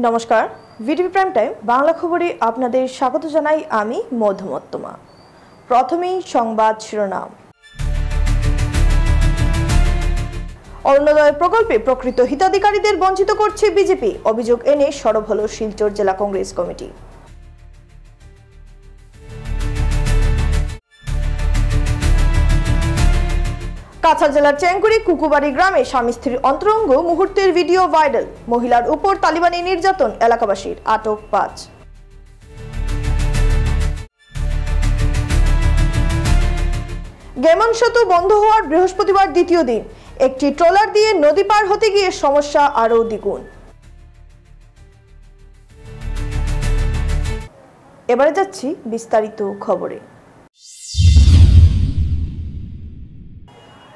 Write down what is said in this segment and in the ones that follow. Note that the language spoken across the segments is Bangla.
নমস্কার, ভিটিভি প্রাইম টাইম বাংলা খবরে আপনাদের স্বাগত জানাই আমি মধুমত্তমা। প্রথমেই সংবাদ শিরোনাম। অরুণোদয় প্রকল্পে প্রকৃত হিতাধিকারীদের বঞ্চিত করছে বিজেপি, অভিযোগ এনে সরব হল শিলচর জেলা কংগ্রেস কমিটি। কাছাড় জেলার চেঙ্গুড়ি কুকুবাড়ি গ্রামে স্বামী স্ত্রীর অন্তরঙ্গ মুহূর্তের ভিডিও ভাইরাল, মহিলার উপর তালিবানি নির্যাতন, এলাকাবাসীর আটক 5। গেমন সেতু বন্ধ হওয়ার বৃহস্পতিবার দ্বিতীয় দিন, একটি ট্রলার দিয়ে নদী পার হতে গিয়ে সমস্যা আরও দ্বিগুণ। এবারে যাচ্ছি বিস্তারিত খবরে।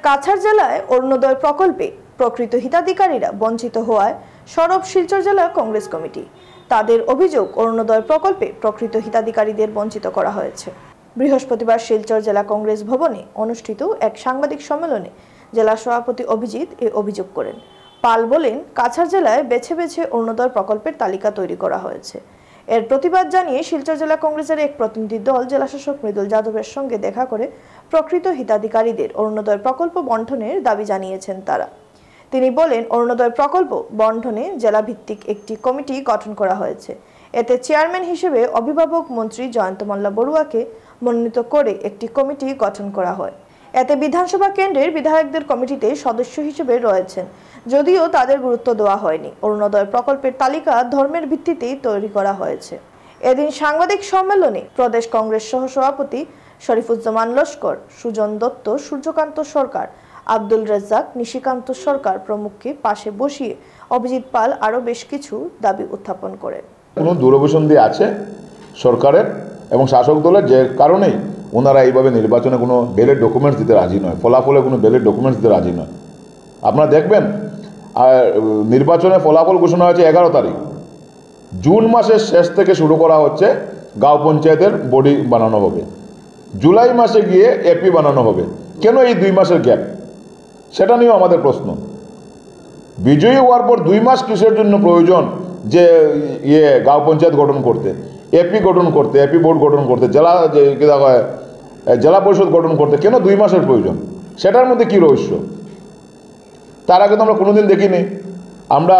কাছাড় জেলায় অরুণোদয় প্রকল্পে প্রকৃত হিতাধিকারীরা বঞ্চিত হওয়ায় সরব শিলচর জেলা কংগ্রেস কমিটি। তাদের অভিযোগ, অরুণোদয় প্রকল্পে প্রকৃত হিতাধিকারীদের বঞ্চিত করা হয়েছে। বৃহস্পতিবার শিলচর জেলা কংগ্রেস ভবনে অনুষ্ঠিত এক সাংবাদিক সম্মেলনে জেলা সভাপতি অভিজিৎ এ অভিযোগ করেন। পাল বলেন, কাছাড় জেলায় বেছে বেছে অরুণোদয় প্রকল্পের তালিকা তৈরি করা হয়েছে। এর প্রতিবাদ জানিয়ে শিলচর জেলা কংগ্রেসের এক প্রতিনিধি দল জেলাশাসক মৃদুল যাদবের সঙ্গে দেখা করে প্রকৃত হিতাধিকারীদের অরুণোদয় প্রকল্প বণ্টনের দাবি জানিয়েছেন তারা। তিনি বলেন, অরুণোদয় প্রকল্প বণ্টনে জেলাভিত্তিক একটি কমিটি গঠন করা হয়েছে। এতে চেয়ারম্যান হিসেবে অভিভাবক মন্ত্রী জয়ন্ত মাল্লা বড়ুয়াকে মনোনীত করে একটি কমিটি গঠন করা হয়। এতে বিধানসভা কেন্দ্রের বিধায়কদের কমিটিতে সদস্য হিসেবে রয়েছেন, যদিও তাদের গুরুত্ব দেওয়া হয়নি। অরুণোদয় প্রকল্পের তালিকা ধর্মের ভিত্তিতেই তৈরি করা হয়েছে। এদিন সাংবাদিক সম্মেলনে প্রদেশ কংগ্রেস সহসভাপতি শরীফুজ্জামান লস্কর, সুজন দত্ত, সূর্যকান্ত সরকার, আব্দুল রাজ্জাক, নিশিকান্ত সরকার প্রমুখকে পাশে বসিয়ে অভিজিৎ পাল আরও বেশ কিছু দাবি উত্থাপন করেন। কোনো দূরভিসন্ধি আছে সরকারের এবং শাসক দলের, যে কারণেই ওনারা এইভাবে নির্বাচনে কোনো ব্যালট ডকুমেন্টস দিতে রাজি নয়, ফলাফলে কোনো ব্যালট ডকুমেন্টস দিতে রাজি নয়। আপনারা দেখবেন, আর নির্বাচনে ফলাফল ঘোষণা হয়েছে 11 তারিখ। জুন মাসের শেষ থেকে শুরু করা হচ্ছে, গাঁও পঞ্চায়েতের বডি বানানো হবে। জুলাই মাসে গিয়ে এপি বানানো হবে। কেন এই 2 মাসের গ্যাপ? সেটা নিয়েও আমাদের প্রশ্ন। বিজয়ী হওয়ার পর 2 মাস কিসের জন্য প্রয়োজন যে গাঁও পঞ্চায়েত গঠন করতে, এপি গঠন করতে, এপি বোর্ড গঠন করতে, জেলা পরিষদ গঠন করতে কেন 2 মাসের প্রয়োজন? সেটার মধ্যে কি রহস্য? তার আগে তো আমরা কোনোদিন দেখিনি। আমরা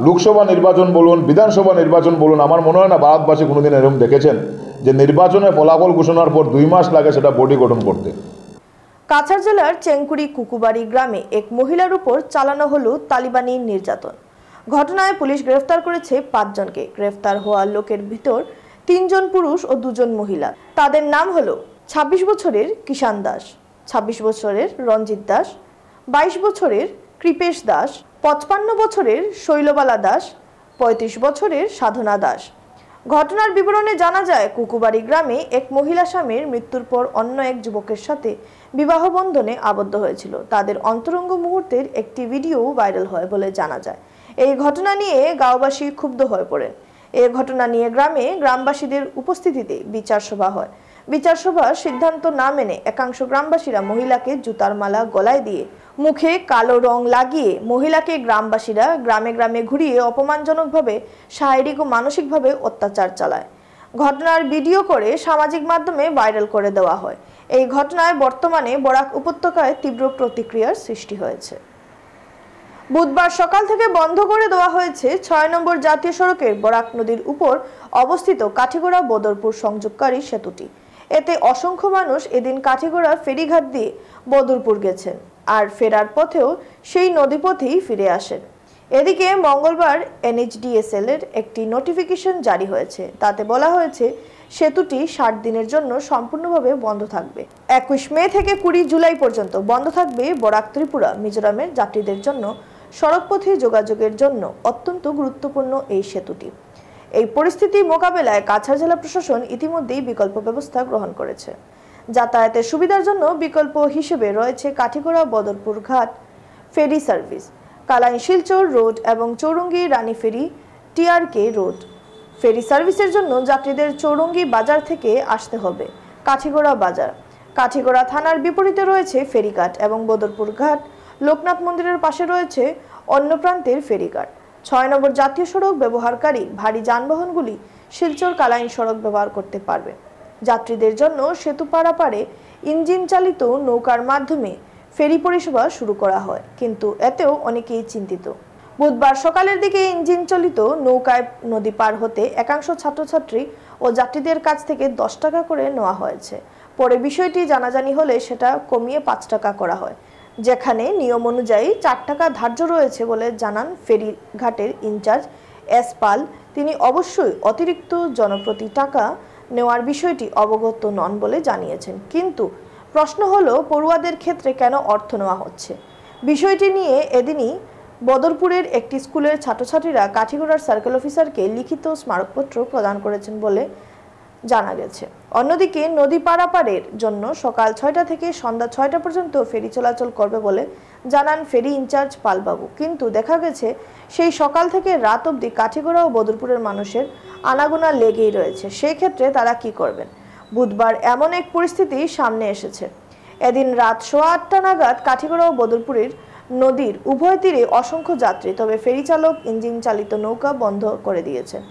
লোকসভা নির্বাচন বলুন, বিধানসভা নির্বাচন বলুন, আমার মনে হয় না ভারতবাসী কোনোদিন এরকম দেখেছেন যে নির্বাচনে ফলাফল ঘোষণার পর 2 মাস লাগে সেটা বডি গঠন করতে। কাছাড় জেলার চেঙ্কুড়ি কুকুবাড়ি গ্রামে এক মহিলার উপর চালানো হলো তালিবানি নির্যাতন। ঘটনায় পুলিশ গ্রেফতার করেছে 5 জনকে। গ্রেফতার হওয়া লোকের ভিতর 3 জন পুরুষ ও 2 জন মহিলা। তাদের নাম হলো 26 বছরের কিষান দাস, 26 বছরের রঞ্জিত দাস, 22 বছরের কৃপেশ দাস, 55 বছরের শৈলবালা দাস, 35 বছরের সাধনা দাস। ঘটনার বিবরণে জানা যায়, কুকুবাড়ি গ্রামে এক মহিলা স্বামীর মৃত্যুর পর অন্য এক যুবকের সাথে বিবাহ বন্ধনে আবদ্ধ হয়েছিল। তাদের অন্তরঙ্গ মুহূর্তের একটি ভিডিও ভাইরাল হয় বলে জানা যায়। এই ঘটনা নিয়ে গাঁওবাসী ক্ষুব্ধ হয়ে পড়েন। এই ঘটনা নিয়ে গ্রামবাসীদের উপস্থিতিতে বিচার সভা হয়। বিচার সভার সিদ্ধান্ত না মেনে একাংশ গ্রামবাসীরা মহিলাকে জুতার মালা গলায় দিয়ে মুখে কালো রং লাগিয়ে মহিলাকে গ্রামবাসীরা গ্রামে গ্রামে ঘুরিয়ে অপমানজনকভাবে শারীরিক ও মানসিকভাবে অত্যাচার চালায়। ঘটনার ভিডিও করে সামাজিক মাধ্যমে ভাইরাল করে দেওয়া হয়। এই ঘটনায় বর্তমানে বরাক উপত্যকায় তীব্র প্রতিক্রিয়ার সৃষ্টি হয়েছে। বুধবার সকাল থেকে বন্ধ করে দেওয়া হয়েছে 6 নম্বর জাতীয় সড়কের বরাক নদীর উপর অবস্থিত কাঠিগড়া বদরপুর সংযোগকারী সেতুটি। এতে অসংখ্য মানুষ এদিন কাঠিগড়া ফেরিঘাট দিয়ে বদরপুর গেছেন, আর ফেরার পথেও সেই নদীপথেই ফিরে আসেন। এদিকে মঙ্গলবার NHDSL এর একটি নোটিফিকেশন জারি হয়েছে। তাতে বলা হয়েছে, সেতুটি 60 দিনের জন্য সম্পূর্ণভাবে বন্ধ থাকবে। 21 মে থেকে 20 জুলাই পর্যন্ত বন্ধ থাকবে বরাক ত্রিপুরা মিজোরামের যাত্রীদের জন্য সড়কপথে যোগাযোগের জন্য অত্যন্ত গুরুত্বপূর্ণ এই সেতুটি। এই পরিস্থিতি মোকাবেলায় কাছাড় জেলা প্রশাসন ইতিমধ্যেই বিকল্প ব্যবস্থা গ্রহণ করেছে। যাতায়াতের সুবিধার জন্য বিকল্প হিসেবে রয়েছে কাঠিগড়া বদরপুর ঘাট ফেরি সার্ভিস, কালাই শিলচর রোড এবং চৌরঙ্গি রানী ফেরি TRK রোড। ফেরি সার্ভিসের জন্য যাত্রীদের চৌরঙ্গি বাজার থেকে আসতে হবে কাঠিগড়া বাজার। কাঠিগড়া থানার বিপরীতে রয়েছে ফেরিঘাট এবং বদরপুর ঘাট। লোকনাথ মন্দিরের পাশে রয়েছে অন্য প্রান্তের ফেরিঘাট। 6 নম্বর জাতীয় সড়ক ব্যবহারকারী ভারী যানবাহনগুলি শিলচর কালাইন সড়ক ব্যবহার করতে পারবে। যাত্রীদের জন্য সেতু পারাপারে ইঞ্জিন চালিত নৌকার মাধ্যমে ফেরি পরিষেবা শুরু করা হয়, কিন্তু এতেও অনেকেই চিন্তিত। বুধবার সকালের দিকে ইঞ্জিন চালিত নৌকায় নদী পার হতে একাংশ ছাত্রছাত্রী ও যাত্রীদের কাছ থেকে 10 টাকা করে নেওয়া হয়েছে। পরে বিষয়টি জানাজানি হলে সেটা কমিয়ে 5 টাকা করা হয়, যেখানে নিয়ম অনুযায়ী 4 টাকা ধার্য রয়েছে বলে জানান ফেরিঘাটের ইনচার্জ এস পাল। তিনি অবশ্যই অতিরিক্ত জনপ্রতি টাকা নেওয়ার বিষয়টি অবগত নন বলে জানিয়েছেন, কিন্তু প্রশ্ন হলো পড়ুয়াদের ক্ষেত্রে কেন অর্থ নেওয়া হচ্ছে। বিষয়টি নিয়ে এদিনই বদরপুরের একটি স্কুলের ছাত্রছাত্রীরা কাঠিগড়ার সার্কেল অফিসারকে লিখিত স্মারকপত্র প্রদান করেছেন বলে জানা গেছে। অন্যদিকে নদী পারাপারের জন্য সকাল 6টা থেকে সন্ধ্যা 6টা পর্যন্ত ফেরি চলাচল করবে বলে জানান ফেরি ইনচার্জ পালবাবু, কিন্তু দেখা গেছে সেই সকাল থেকে রাত অবধি কাঠিগড়া ও বদরপুরের মানুষের আনাগোনা লেগেই রয়েছে। সেই ক্ষেত্রে তারা কি করবেন? বুধবার এমন এক পরিস্থিতি সামনে এসেছে। এদিন রাত 8:15 নাগাদ কাঠিগড়া ও বদরপুরের নদীর উভয় তীরে অসংখ্য যাত্রী, তবে ফেরি চালক ইঞ্জিন চালিত নৌকা বন্ধ করে দিয়েছেন।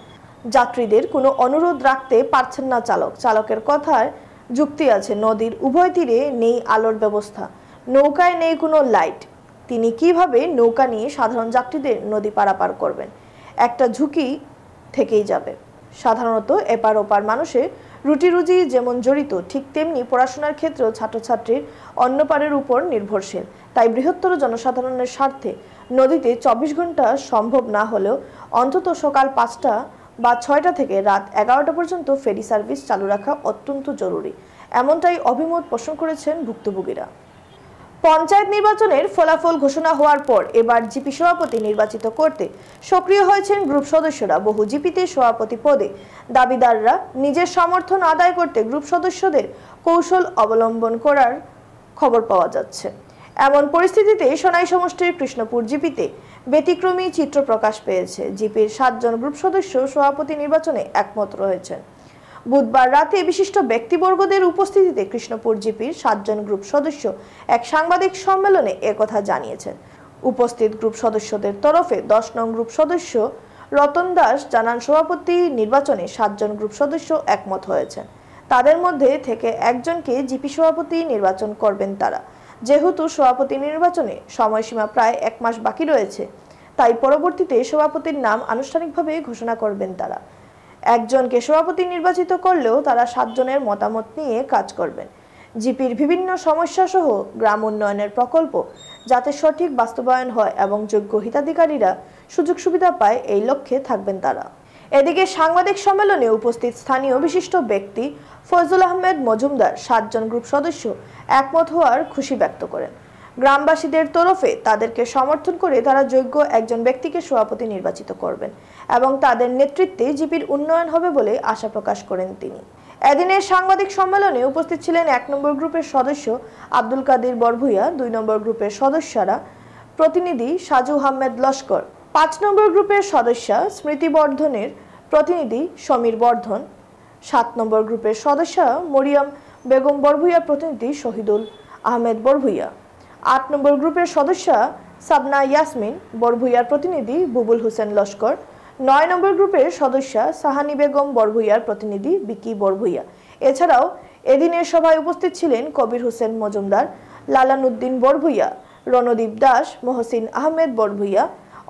যাত্রীদের কোনো অনুরোধ রাখতে পারছেন না চালকের কথায় যুক্তি আছে, নদীর উভয় তীরে নেই আলোর ব্যবস্থা, নৌকায় নেই কোনো লাইট। তিনি কিভাবে নৌকা নিয়ে সাধারণ যাত্রীদের নদী পারাপার করবেন? একটা ঝুঁকি থেকেই যাবে। সাধারণত এপার ওপার মানুষের রুটি রুজি যেমন জড়িত, ঠিক তেমনি পড়াশোনার ক্ষেত্রেও ছাত্রছাত্রীর অন্য পারের উপর নির্ভরশীল। তাই বৃহত্তর জনসাধারণের স্বার্থে নদীতে 24 ঘন্টা সম্ভব না হলেও অন্তত সকাল 5টা বা 6টা থেকে রাত 11টা পর্যন্ত ফেরি সার্ভিস চালু রাখা অত্যন্ত জরুরি, এমনটাই অভিমত পোষণ করেছেন ভুক্তভোগীরা। পঞ্চায়েত নির্বাচনের ফলাফল ঘোষণা হওয়ার পর এবার জিপি সভাপতি নির্বাচিত করতে সক্রিয় হয়েছেন গ্রুপ সদস্যরা। বহু জিপিতে সভাপতি পদে দাবিদাররা নিজের সমর্থন আদায় করতে গ্রুপ সদস্যদের কৌশল অবলম্বন করার খবর পাওয়া যাচ্ছে। এমন পরিস্থিতিতে সোনাই সমষ্টির কৃষ্ণপুর জিপিতে ব্যতিক্রমী চিত্র প্রকাশ পেয়েছে। জিপির 7 জন গ্রুপ সদস্য সভাপতি নির্বাচনে একমত রয়েছেন। বুধবার রাতে বিশিষ্ট ব্যক্তিবর্গদের উপস্থিতিতে কৃষ্ণপুর জিপির 7 জন গ্রুপ সদস্য এক সাংবাদিক সম্মেলনে একথা জানিয়েছেন। উপস্থিত গ্রুপ সদস্যদের তরফে 10 নং গ্রুপ সদস্য রতন দাস জানান, সভাপতি নির্বাচনে 7 জন গ্রুপ সদস্য একমত হয়েছেন। তাদের মধ্যে থেকে একজনকে জিপি সভাপতি নির্বাচন করবেন তারা। যেহেতু সভাপতি নির্বাচনে সময়সীমা প্রায় 1 মাস বাকি রয়েছে, তাই পরবর্তীতে সভাপতির নাম আনুষ্ঠানিকভাবে ঘোষণা করবেন তারা। একজনকে সভাপতি নির্বাচিত করলেও তারা 7 জনের মতামত নিয়ে কাজ করবেন। জিপির বিভিন্ন সমস্যা সহ গ্রাম উন্নয়নের প্রকল্প যাতে সঠিক বাস্তবায়ন হয় এবং যোগ্য হিতাধিকারীরা সুযোগ সুবিধা পায়, এই লক্ষ্যে থাকবেন তারা। এদিকে সাংবাদিক সম্মেলনে উপস্থিত স্থানীয় বিশিষ্ট ব্যক্তি ফয়জুল আহমেদ মজুমদার 7 জন গ্রুপ সদস্য একমত হওয়ার খুশি ব্যক্ত করেন। গ্রামবাসীদের তরফে তাদেরকে সমর্থন করে তারা যোগ্য একজন ব্যক্তিকে সভাপতি নির্বাচিত করবেন এবং তাদের নেতৃত্বে জিপির উন্নয়ন হবে বলে আশা প্রকাশ করেন তিনি। এদিনের সাংবাদিক সম্মেলনে উপস্থিত ছিলেন 1 নম্বর গ্রুপের সদস্য আব্দুল কাদির বরভুইয়া, 2 নম্বর গ্রুপের সদস্যরা প্রতিনিধি সাজু আহমেদ লস্কর, 5 নম্বর গ্রুপের সদস্যা স্মৃতি বর্ধনের প্রতিনিধি সমীর বর্ধন, 7 নম্বর গ্রুপের সদস্যা মরিয়ম বেগম বরভুইয়ার প্রতিনিধি শহীদুল আহমেদ বরভুইয়া, 8 নম্বর গ্রুপের সদস্যা সাবনা ইয়াসমিন বরভুইয়ার প্রতিনিধি বুবুল হোসেন লস্কর, 9 নম্বর গ্রুপের সদস্যা সাহানি বেগম বরভুইয়ার প্রতিনিধি বিকি বরভুইয়া। এছাড়াও এদিনের সভায় উপস্থিত ছিলেন কবির হোসেন মজুমদার, লালানুদ্দিন বরভুইয়া, রণদীপ দাস, মহসিন আহমেদ বরভুইয়া,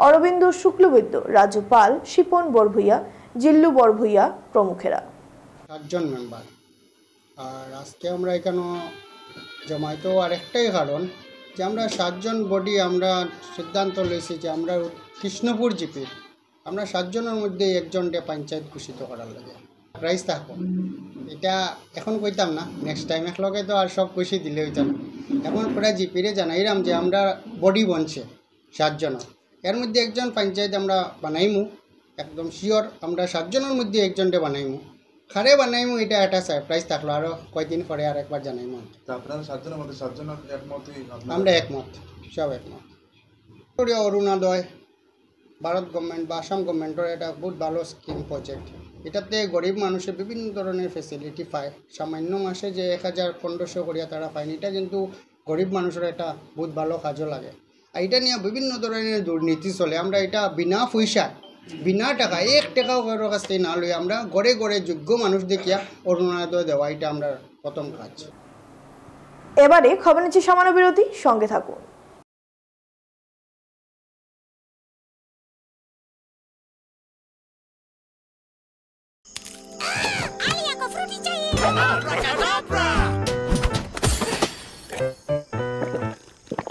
অরবিন্দ শুক্লবৈদ্য, রাজু পাল, শিপন বরভুইয়া, জিল্লু বরভুইয়া প্রমুখেরা। 7 জন মেম্বার। আর আজকে আমরা এখানে জমাইতো আরেকটাই কারণ যে আমরা 7 জন বডি আমরা সিদ্ধান্ত লইছি যে আমরা কৃষ্ণপুর জিপির আমরা 7 জনের মধ্যে একজনকে পঞ্চায়েত ঘোষিত করার লাগে প্রাইজ থাকো। এটা এখন কইতাম না, নেক্সট টাইম একলগে তো আর সব খুশি দিলে হইতাম। এখন পুরা জিপিরে জানাইলাম যে আমরা বডি বনছে 7 জনের, এর মধ্যে একজন পঞ্চায়েত আমরা বানাইমু, একদম শিওর আমরা 7 জনের মধ্যে একজনকে বানাইমু। খারে বানাইমু এটা একটা সারপ্রাইজ থাকলো, আরও কয়েকদিন পরে আর একবার জানাইমু। আপনারা 7 জনের মধ্যে 7 জন একমতই? আমরা একমত, সব একমত। অরুণোদয় ভারত গভর্নমেন্ট বা আসাম গভর্নমেন্টের এটা বহুত ভালো স্কিম প্রজেক্ট। এটাতে গরিব মানুষের বিভিন্ন ধরনের ফেসিলিটি পায়। সামান্য মাসে যে 1000-1500 করিয়া তারা পায়নি, এটা কিন্তু গরিব মানুষের একটা বহুত ভালো কাজও লাগে। এটা নিয়ে বিভিন্ন ধরনের দুর্নীতি চলে। আমরা এটা বিনা পয়সা বিনা টাকা 1 টাকাও কারোর কাছ থেকে না লই আমরা ঘরে ঘরে যোগ্য মানুষ দেখিয়া অরুণোদয় দেওয়া, এটা আমরা প্রথম কাজ। এবারে খবর নিচ্ছি সামান্য বিরতি, সঙ্গে থাকুন।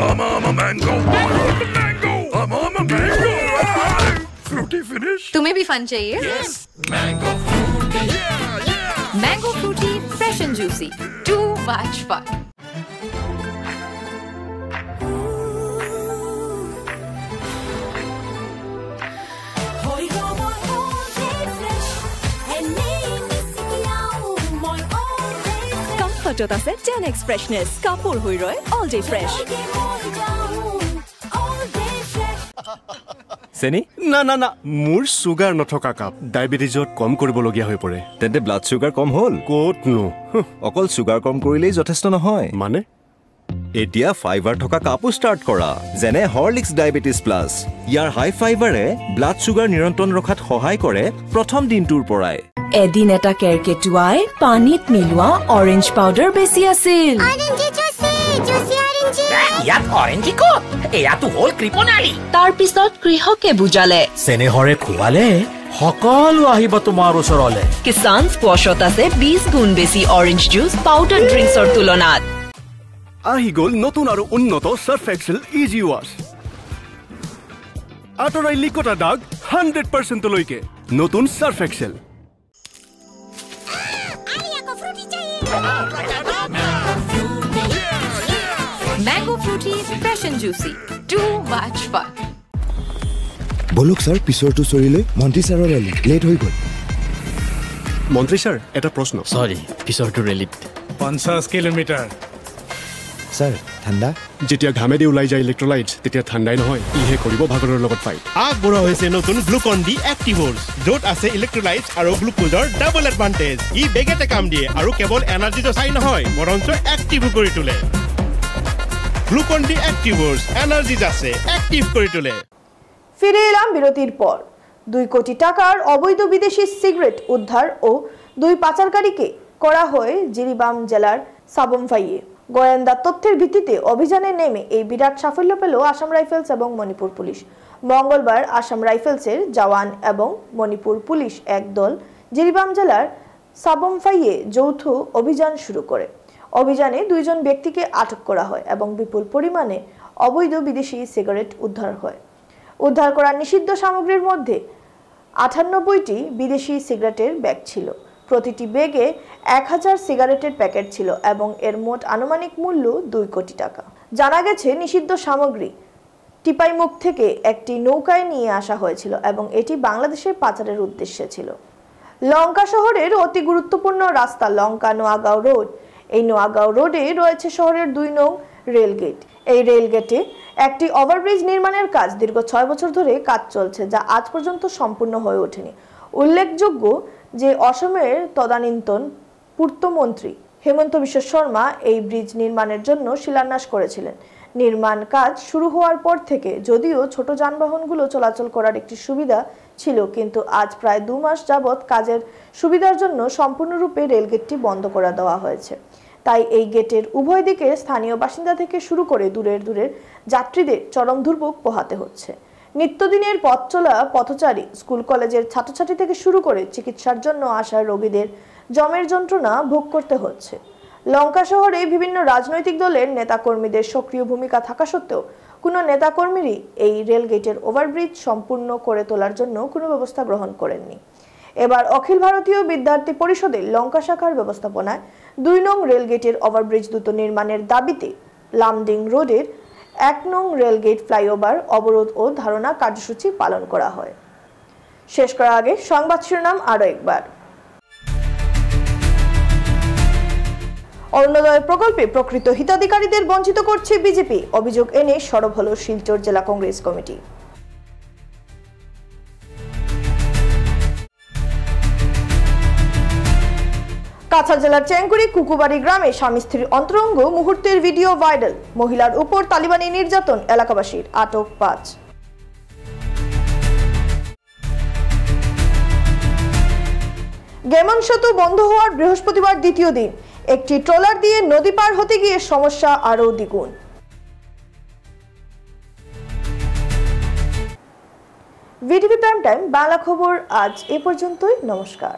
I'm a mango. I'm a mango. Fruity finish. तुम्हें भी फन चाहिए? Yes. Mango fruity. Yeah. Mango fruity, fresh and juicy. Too much fun. Comfort আছে 10x freshness. কাপড় হৈ ৰয় all day fresh. চেনি না না না মোৰ সুগাৰ নথকা কাপ ডায়েবেটিছত কম কৰিবলগীয়া হৈ পৰে। তেন্তে ব্লাড চুগাৰ কম হ'ল ক'তনো? অকল চুগাৰ কম কৰিলেই যথেষ্ট নহয়। মানে এতিয়া ফাইবাৰ থকা কাপো ষ্টাৰ্ট কৰা, যেনে হৰলিক্স ডায়েবেটিছ প্লাছ। ইয়াৰ হাই ফাইবাৰে ব্লাড চুগাৰ নিয়ন্ত্ৰণ ৰখাত সহায় কৰে প্ৰথম দিনটোৰ পৰাই। এদিন এটা কেৰকেটুৱাই পানীত মিলোৱা অৰেঞ্জ পাউডাৰ বেছি আছিল। ইয়াত অৰেঞ্জি ক'ত? এয়াতো হ'ল কৃপণালী। তাৰ পিছত কৃষকে বুজালে চেনেহৰে খুৱালে সকলো আহিব তোমাৰ ওচৰলে। কিষান স্কোৱাছত আছে 20 গুণ বেছি অৰেঞ্জ জুচ পাউডাৰ ড্ৰিংকছৰ তুলনাত। আহি গ'ল নতুন আৰু উন্নত সাৰ্ফ এক্সেল ইজি ৱাছ। আঁতৰাই লিকতা দাগ 100% লৈকে নতুন Surf Excel. Mango fruity, fresh and juicy. Too much fun. বলক স্যার পিছৰটো চৰিলে মন্ত্ৰী ছাৰৰ ৰেলী লেট হৈ গ'ল। মন্ত্ৰী ছাৰ এটা প্ৰশ্ন। সৰি পিছৰটো ৰেলীত 50 কিলোমিটাৰ। স্যাৰ ঠাণ্ডা যেতিয়া ঘামেদি ওলাই যায় ইলেক্ট্ৰলাইটছ তেতিয়া ঠাণ্ডাই নহয়, ইহে কৰিব ভাগৰৰ লগত ফাইট। আগবঢ়া হৈছে নতুন গ্লুকন ডি এক্টিভৰ্ছ, য'ত আছে ইলেক্ট্ৰলাইটছ আৰু গ্লুকোজৰ ডাবল এডভান্টেজ। ই বেগেতে কাম দিয়ে আৰু কেৱল এনাৰ্জিটো চাই নহয় বৰঞ্চ এক্টিভো কৰি তোলে। গ্লুকন ডি এক্টিভৰ্ছ এনাৰ্জিজ আছে, এক্টিভ কৰি তোলে। ফিরে এলাম বিরতির পর। 2 কোটি টাকার অবৈধ বিদেশি সিগারেট উদ্ধার ও 2 পাচারকারীকে করা হয় জিরিবাম জেলার সাবমফাইয়ে। গোয়েন্দা তথ্যের ভিত্তিতে অভিযানে নেমে এই বিরাট সাফল্য পেল আসাম রাইফেলস এবং মণিপুর পুলিশ। মঙ্গলবার আসাম রাইফেলসের জওয়ান এবং মণিপুর পুলিশ এক দল জিরিবাম জেলার সাবমফাইয়ে যৌথ অভিযান শুরু করে। অভিযানে 2 জন ব্যক্তিকে আটক করা হয় এবং বিপুল পরিমাণে অবৈধ বিদেশি সিগারেট উদ্ধার হয়। উদ্ধার করা নিষিদ্ধ সামগ্রীর মধ্যে 98টি বিদেশি সিগারেটের ব্যাগ ছিল। প্রতিটি ব্যাগে 1000 সিগারেটের প্যাকেট ছিল এবং এর মোট আনুমানিক মূল্য 2 কোটি টাকা। জানা গেছে নিষিদ্ধ সামগ্রী টিপাইমুখ থেকে একটি নৌকায় নিয়ে আসা হয়েছিল এবং এটি বাংলাদেশের পাচারের উদ্দেশ্যে ছিল। লঙ্কা শহরের অতি গুরুত্বপূর্ণ রাস্তা লঙ্কা নোয়াগাঁও রোড। এই নোয়াগাঁও রোডে রয়েছে শহরের 2 নং রেলগেট। এই রেলগেটে একটি ওভারব্রিজ নির্মাণের কাজ দীর্ঘ 6 বছর ধরে কাজ চলছে, যা আজ পর্যন্ত সম্পূর্ণ হয়ে ওঠেনি। উল্লেখযোগ্য যে অসমের তদানীন্তন পূর্তমন্ত্রী হেমন্ত বিশ্ব শর্মা এই ব্রিজ নির্মাণের জন্য শিলান্যাস করেছিলেন। নির্মাণ কাজ শুরু হওয়ার পর থেকে যদিও ছোট যানবাহনগুলো চলাচল করার একটি সুবিধা ছিল, কিন্তু আজ প্রায় 2 মাস যাবৎ কাজের সুবিধার জন্য সম্পূর্ণরূপে রেলগেটটি বন্ধ করে দেওয়া হয়েছে। তাই এই গেটের উভয় দিকে স্থানীয় বাসিন্দা থেকে শুরু করে দূরের যাত্রীদের চরম দুর্ভোগ পোহাতে হচ্ছে। নিত্যদিনের পথ চলা পথচারী, স্কুল কলেজের ছাত্রছাত্রী থেকে শুরু করে চিকিৎসার জন্য আসা রোগীদের জমের যন্ত্রণা ভোগ করতে হচ্ছে। লঙ্কা শহরে বিভিন্ন রাজনৈতিক দলের নেতাকর্মীদের সক্রিয় ভূমিকা থাকা সত্ত্বেও কোনো নেতাকর্মীরই এই রেলগেটের ওভারব্রিজ সম্পূর্ণ করে তোলার জন্য কোনো ব্যবস্থা গ্রহণ করেননি। এবার অখিল ভারতীয় বিদ্যার্থী পরিষদের লঙ্কা শাখার ব্যবস্থাপনায় 2 নং রেলগেটের ওভারব্রিজ দ্রুত নির্মাণের দাবিতে লামডিং রোডের 1 নং রেলগেট ফ্লাইওভার অবরোধ ও ধারণা কার্যসূচি পালন করা হয়। শেষ করার আগে সংবাদ শিরোনাম আরও একবার। অরুণোদয় প্রকল্পে প্রকৃত হিতাধিকারীদের বঞ্চিত করছে বিজেপি, অভিযোগ এনে সরব হল শিলচর জেলা কংগ্রেস কমিটি। কাছাড় জেলার চেঙ্কুরি কুকুবাড়ি গ্রামে স্বামী স্ত্রীর অন্তরঙ্গ মুহূর্তের ভিডিও ভাইরাল। মহিলার উপর তালিবানি নির্যাতন, এলাকাবাসীর আটক 5। গেমন সেতু বন্ধ হওয়ার বৃহস্পতিবার দ্বিতীয় দিন। একটি ট্রলার দিয়ে নদী পার হতে গিয়ে সমস্যা আরও দ্বিগুণ। ভিটিভি প্রাইম টাইম বাংলা খবর আজ এ পর্যন্তই। নমস্কার।